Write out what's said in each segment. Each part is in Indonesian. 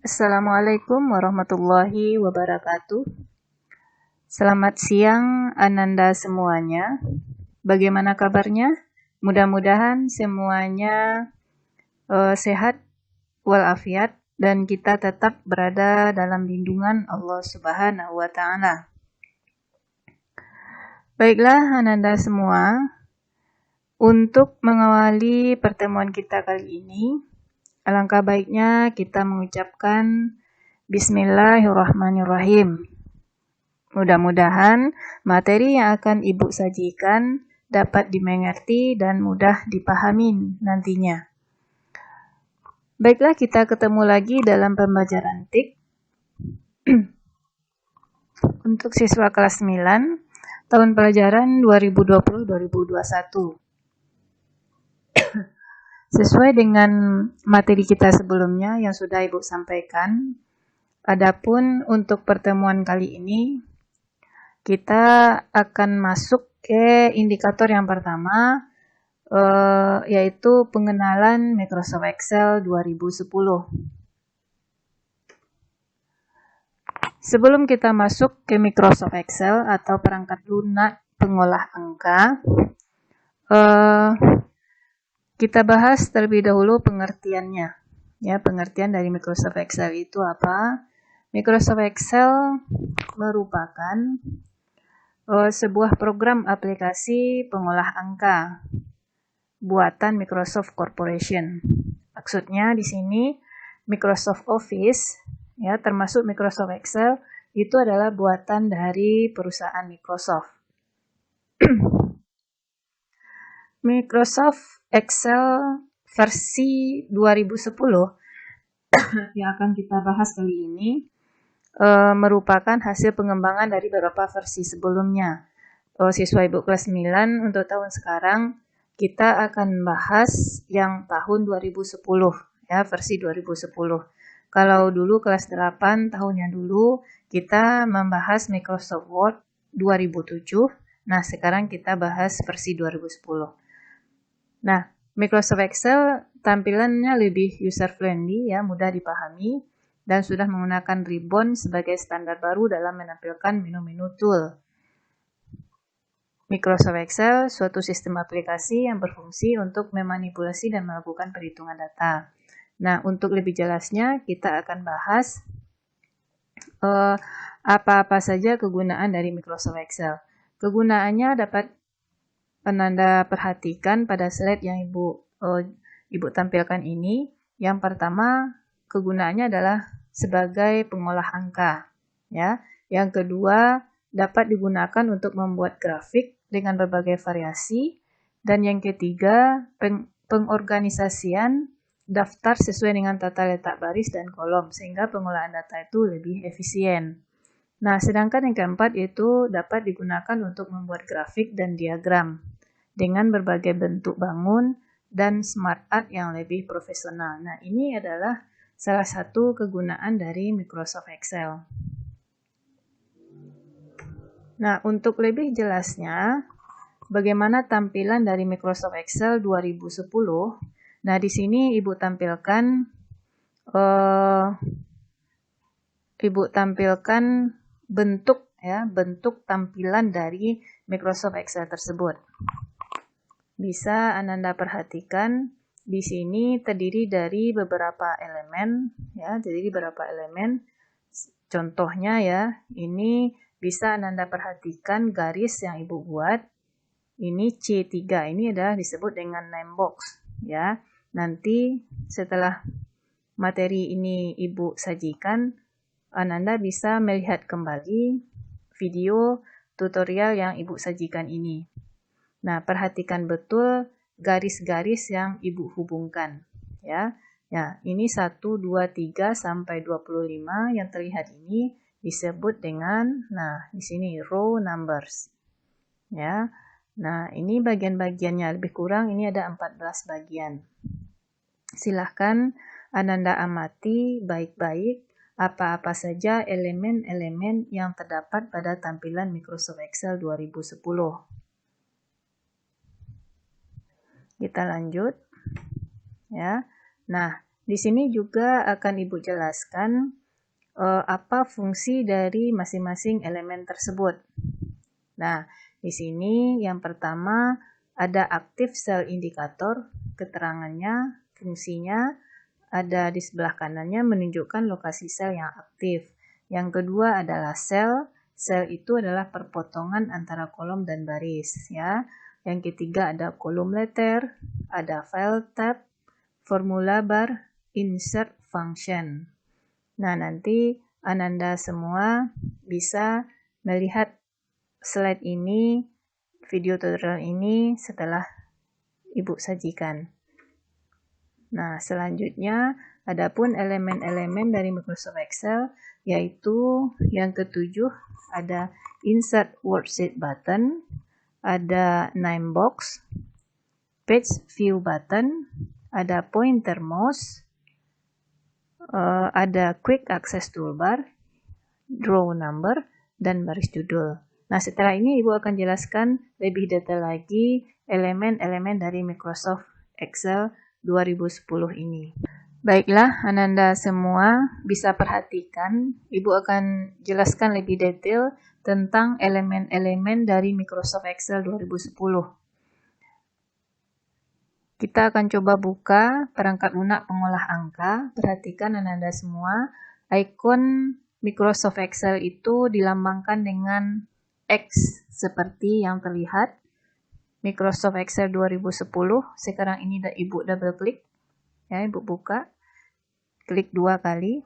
Assalamualaikum warahmatullahi wabarakatuh. Selamat siang Ananda semuanya. Bagaimana kabarnya? Mudah-mudahan semuanya sehat walafiat dan kita tetap berada dalam lindungan Allah Subhanahu wa taala. Baiklah Ananda semua, untuk mengawali pertemuan kita kali ini, alangkah baiknya kita mengucapkan Bismillahirrahmanirrahim. Mudah-mudahan materi yang akan Ibu sajikan dapat dimengerti dan mudah dipahami nantinya. Baiklah, kita ketemu lagi dalam pembelajaran TIK untuk siswa kelas 9 tahun pelajaran 2020-2021. Sesuai dengan materi kita sebelumnya yang sudah Ibu sampaikan, adapun untuk pertemuan kali ini kita akan masuk ke indikator yang pertama, yaitu pengenalan Microsoft Excel 2010. Sebelum kita masuk ke Microsoft Excel atau perangkat lunak pengolah angka, kita bahas terlebih dahulu pengertiannya. Ya, pengertian dari Microsoft Excel itu apa? Microsoft Excel merupakan sebuah program aplikasi pengolah angka buatan Microsoft Corporation. Maksudnya di sini Microsoft Office, ya termasuk Microsoft Excel, itu adalah buatan dari perusahaan Microsoft. Microsoft Excel versi 2010 yang akan kita bahas kali ini merupakan hasil pengembangan dari beberapa versi sebelumnya. Siswa Ibu kelas 9 untuk tahun sekarang kita akan bahas yang tahun 2010, ya versi 2010. Kalau dulu kelas 8 tahunnya dulu kita membahas Microsoft Word 2007. Nah, sekarang kita bahas versi 2010. Nah, Microsoft Excel tampilannya lebih user friendly, ya mudah dipahami, dan sudah menggunakan ribbon sebagai standar baru dalam menampilkan menu-menu tool. Microsoft Excel suatu sistem aplikasi yang berfungsi untuk memanipulasi dan melakukan perhitungan data. Nah, untuk lebih jelasnya kita akan bahas apa-apa saja kegunaan dari Microsoft Excel. Kegunaannya dapat Anda perhatikan pada slide yang Ibu tampilkan ini. Yang pertama, kegunaannya adalah sebagai pengolah angka, ya. Yang kedua, dapat digunakan untuk membuat grafik dengan berbagai variasi, dan yang ketiga, pengorganisasian daftar sesuai dengan tata letak baris dan kolom sehingga pengolahan data itu lebih efisien. Nah, sedangkan yang keempat itu dapat digunakan untuk membuat grafik dan diagram dengan berbagai bentuk bangun dan smart art yang lebih profesional. Nah, ini adalah salah satu kegunaan dari Microsoft Excel. Nah, untuk lebih jelasnya, bagaimana tampilan dari Microsoft Excel 2010? Nah, di sini Ibu tampilkan bentuk tampilan dari Microsoft Excel tersebut. Bisa Anda perhatikan di sini terdiri dari beberapa elemen, ya, Contohnya ya, ini bisa Anda perhatikan garis yang Ibu buat. Ini C3, ini adalah disebut dengan name box, ya. Nanti setelah materi ini Ibu sajikan, Anda bisa melihat kembali video tutorial yang Ibu sajikan ini. Nah, perhatikan betul garis-garis yang Ibu hubungkan, ya. Ya, ini 1, 2, 3 sampai 25 yang terlihat ini disebut dengan, nah, di sini row numbers. Ya. Nah, ini bagian-bagiannya lebih kurang ini ada 14 bagian. Silahkan Anda amati baik-baik apa-apa saja elemen-elemen yang terdapat pada tampilan Microsoft Excel 2010. Kita lanjut. Ya. Nah, Di sini juga akan Ibu jelaskan apa fungsi dari masing-masing elemen tersebut. Nah, di sini yang pertama ada aktif sel indikator, keterangannya, fungsinya, ada di sebelah kanannya menunjukkan lokasi sel yang aktif. Yang kedua adalah sel. Sel itu adalah perpotongan antara kolom dan baris, ya. Yang ketiga ada kolom letter, ada file tab, formula bar, insert function. Nah, nanti Ananda semua bisa melihat slide ini, video tutorial ini setelah Ibu sajikan. Nah, selanjutnya adapun elemen-elemen dari Microsoft Excel, yaitu yang ketujuh ada insert worksheet button, ada name box, page view button, ada pointer mouse, ada quick access toolbar, draw number, dan baris judul. Nah, setelah ini Ibu akan jelaskan lebih detail lagi elemen-elemen dari Microsoft Excel 2010 ini. Baiklah, Ananda semua bisa perhatikan, Ibu akan jelaskan lebih detail tentang elemen-elemen dari Microsoft Excel 2010. Kita akan coba buka perangkat lunak pengolah angka. Perhatikan Ananda semua, ikon Microsoft Excel itu dilambangkan dengan X seperti yang terlihat. Microsoft Excel 2010, sekarang ini Ibu double klik. Ya, Ibu buka. Klik 2 kali.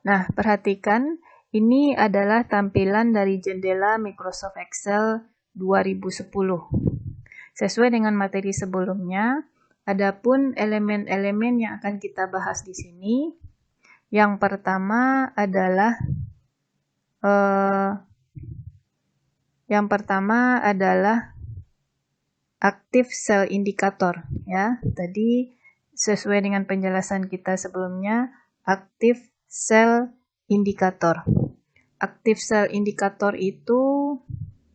Nah, perhatikan, ini adalah tampilan dari jendela Microsoft Excel 2010. Sesuai dengan materi sebelumnya, adapun elemen-elemen yang akan kita bahas di sini, yang pertama adalah aktif sel indikator, ya. Tadi sesuai dengan penjelasan kita sebelumnya, aktif sel indikator. Aktif sel indikator itu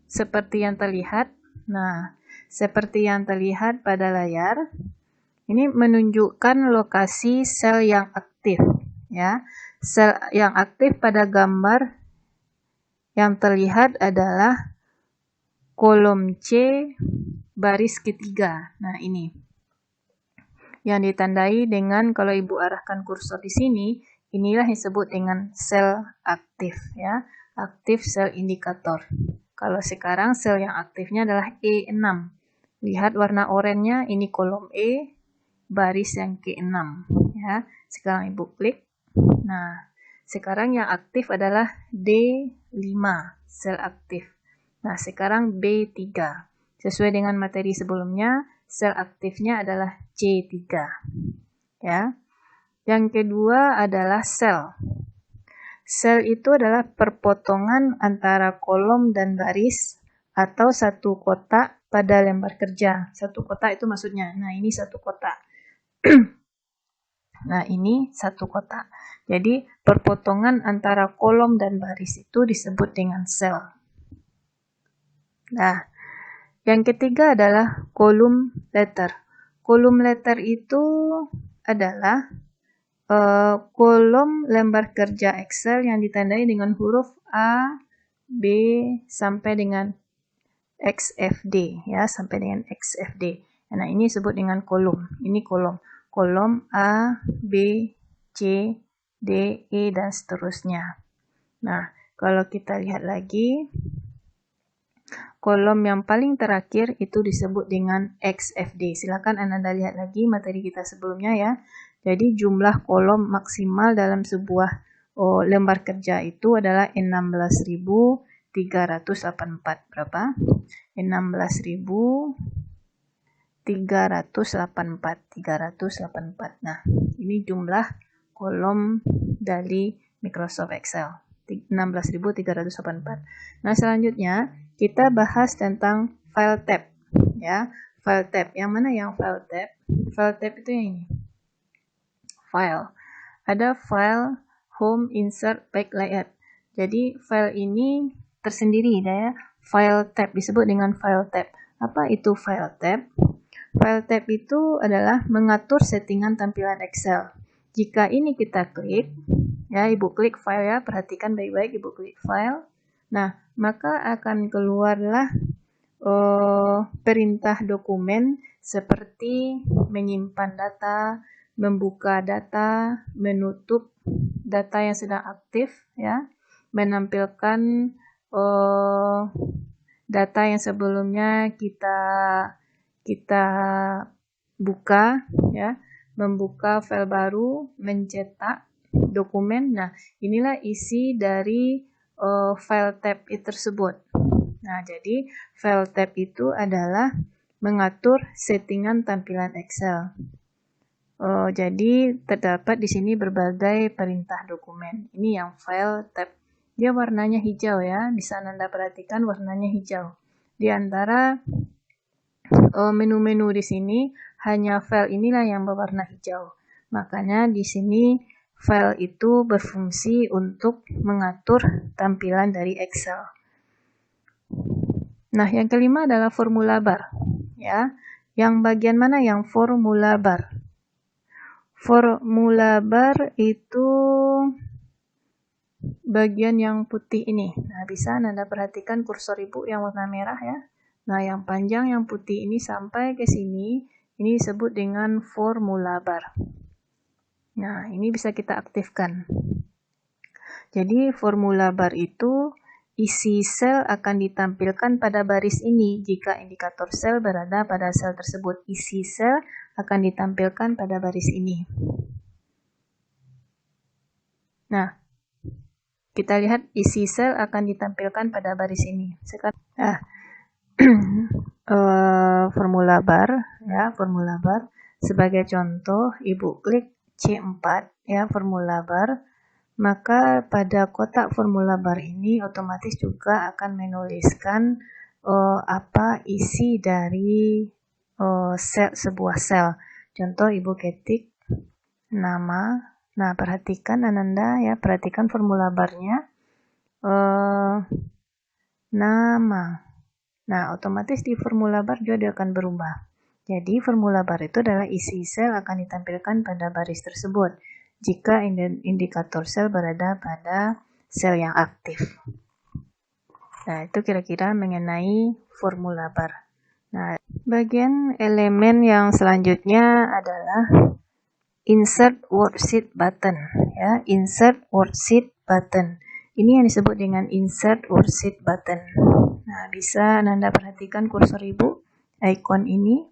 seperti yang terlihat. Nah, seperti yang terlihat pada layar, ini menunjukkan lokasi sel yang aktif, ya. Sel yang aktif pada gambar yang terlihat adalah kolom C baris ketiga. Nah, ini yang ditandai dengan, kalau Ibu arahkan kursor di sini, inilah yang disebut dengan sel aktif, ya. Aktif sel indikator. Kalau sekarang sel yang aktifnya adalah E6. Lihat warna oranye, ini kolom E, baris yang ke-6. Ya. Sekarang Ibu klik. Nah, sekarang yang aktif adalah D5, sel aktif. Nah, sekarang B3. Sesuai dengan materi sebelumnya, sel aktifnya adalah C3. Ya. Yang kedua adalah sel. Sel itu adalah perpotongan antara kolom dan baris atau satu kotak pada lembar kerja. Satu kotak itu maksudnya. Nah, ini satu kotak. Nah, ini satu kotak. Jadi, perpotongan antara kolom dan baris itu disebut dengan sel. Nah, yang ketiga adalah kolom letter. Kolom letter itu adalah kolom lembar kerja Excel yang ditandai dengan huruf A, B, sampai dengan XFD, ya, sampai dengan XFD. Nah, ini disebut dengan kolom. Ini kolom. Kolom A, B, C, D, E, dan seterusnya. Nah, kalau kita lihat lagi, kolom yang paling terakhir itu disebut dengan XFD. Silakan Anda lihat lagi materi kita sebelumnya, ya. Jadi, jumlah kolom maksimal dalam sebuah lembar kerja itu adalah 16.384. Berapa? 16.384. Nah, ini jumlah kolom dari Microsoft Excel. 16.384. Nah, selanjutnya kita bahas tentang file tab, ya. File tab. Yang mana yang file tab? File tab itu yang ini. File. Ada file, home, insert, backlight. Jadi file ini tersendiri, ya. File tab disebut dengan file tab. Apa itu file tab? File tab itu adalah mengatur settingan tampilan Excel. Jika ini kita klik, ya Ibu klik file ya, perhatikan baik-baik Ibu klik file. Nah, maka akan keluarlah perintah dokumen seperti menyimpan data, membuka data, menutup data yang sedang aktif, ya, menampilkan data yang sebelumnya kita buka, ya, membuka file baru, mencetak dokumen. Nah, inilah isi dari file tab tersebut. Nah, jadi file tab itu adalah mengatur settingan tampilan Excel. Jadi terdapat di sini berbagai perintah dokumen. Ini yang file tab. Dia warnanya hijau ya, bisa Anda perhatikan warnanya hijau. Di antara menu-menu di sini hanya file inilah yang berwarna hijau. Makanya di sini file itu berfungsi untuk mengatur tampilan dari Excel. Nah, yang kelima adalah formula bar, ya. Yang bagian mana yang formula bar? Formula bar itu bagian yang putih ini. Nah, bisa Anda perhatikan kursor Ibu yang warna merah ya. Nah, yang panjang yang putih ini sampai ke sini, ini disebut dengan formula bar. Nah, ini bisa kita aktifkan. Jadi, formula bar itu isi sel akan ditampilkan pada baris ini. Jika indikator sel berada pada sel tersebut, isi sel akan ditampilkan pada baris ini. Nah, kita lihat isi sel akan ditampilkan pada baris ini. Sekarang, formula bar, ya, formula bar. Sebagai contoh, Ibu klik C4, ya, formula bar. Maka pada kotak formula bar ini otomatis juga akan menuliskan apa isi dari sebuah sel. Contoh Ibu ketik nama. Nah, perhatikan Ananda ya, perhatikan formula barnya. Nama. Nah, otomatis di formula bar juga dia akan berubah. Jadi, formula bar itu adalah isi sel akan ditampilkan pada baris tersebut jika indikator sel berada pada sel yang aktif. Nah, itu kira-kira mengenai formula bar. Nah, bagian elemen yang selanjutnya adalah insert worksheet button, ya, insert worksheet button. Ini yang disebut dengan insert worksheet button. Nah, bisa Anda perhatikan kursor Ibu, icon ini.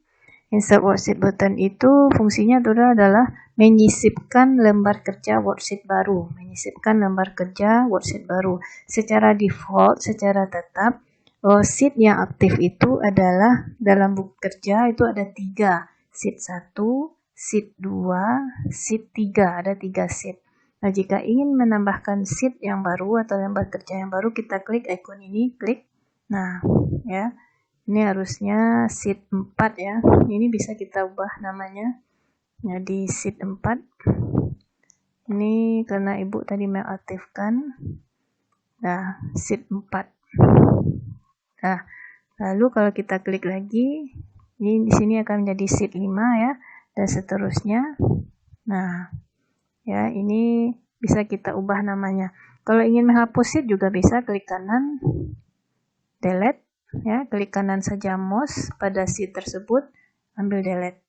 Insert worksheet button itu fungsinya adalah menyisipkan lembar kerja worksheet baru. Menyisipkan lembar kerja worksheet baru. Secara default, secara tetap, sheet yang aktif itu adalah dalam buku kerja itu ada 3. Sheet 1, sheet 2, sheet 3. Ada 3 sheet. Nah, jika ingin menambahkan sheet yang baru atau lembar kerja yang baru, kita klik icon ini, klik. Nah, ya. Ini harusnya sheet 4 ya. Ini bisa kita ubah namanya jadi sheet 4. Ini karena Ibu tadi mengaktifkan. Nah, sheet 4. Nah, lalu kalau kita klik lagi, ini di sini akan menjadi sheet 5 ya, dan seterusnya. Nah, ya, ini bisa kita ubah namanya. Kalau ingin menghapus sheet juga bisa, klik kanan, delete. Ya, klik kanan saja mouse pada sheet tersebut, ambil delete.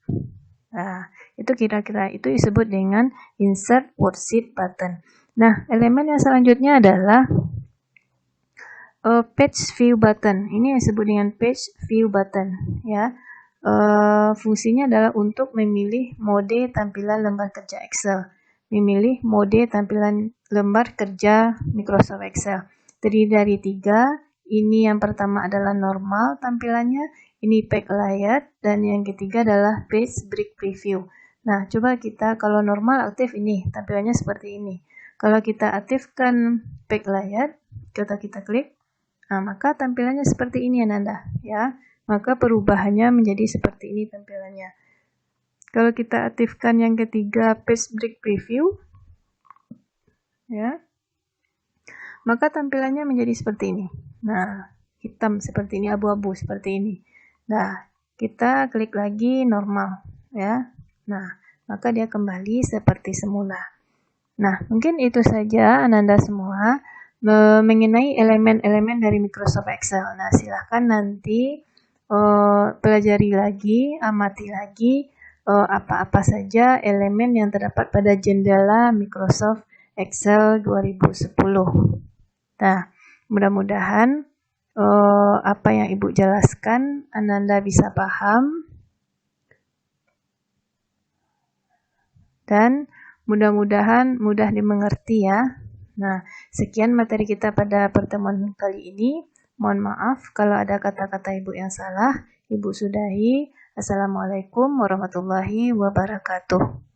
Nah, itu kira-kira itu disebut dengan insert worksheet button. Nah, elemen yang selanjutnya adalah page view button. Ini yang disebut dengan page view button. Ya, fungsinya adalah untuk memilih mode tampilan lembar kerja Excel. Memilih mode tampilan lembar kerja Microsoft Excel. Terdiri dari 3. Ini yang pertama adalah normal tampilannya, ini backlight, dan yang ketiga adalah page break preview. Nah, coba kita kalau normal aktif ini, tampilannya seperti ini. Kalau kita aktifkan backlight, kita klik, nah maka tampilannya seperti ini Ananda, ya. Maka perubahannya menjadi seperti ini tampilannya. Kalau kita aktifkan yang ketiga page break preview, ya, maka tampilannya menjadi seperti ini. Nah, hitam seperti ini, abu-abu seperti ini. Nah, kita klik lagi normal ya. Nah, maka dia kembali seperti semula. Nah, mungkin itu saja Ananda semua mengenai elemen-elemen dari Microsoft Excel. Nah, silahkan nanti pelajari lagi, amati lagi apa-apa saja elemen yang terdapat pada jendela Microsoft Excel 2010. Nah, mudah-mudahan apa yang Ibu jelaskan Ananda bisa paham dan mudah-mudahan mudah dimengerti ya. Nah, sekian materi kita pada pertemuan kali ini. Mohon maaf kalau ada kata-kata Ibu yang salah. Ibu sudahi. Assalamualaikum warahmatullahi wabarakatuh.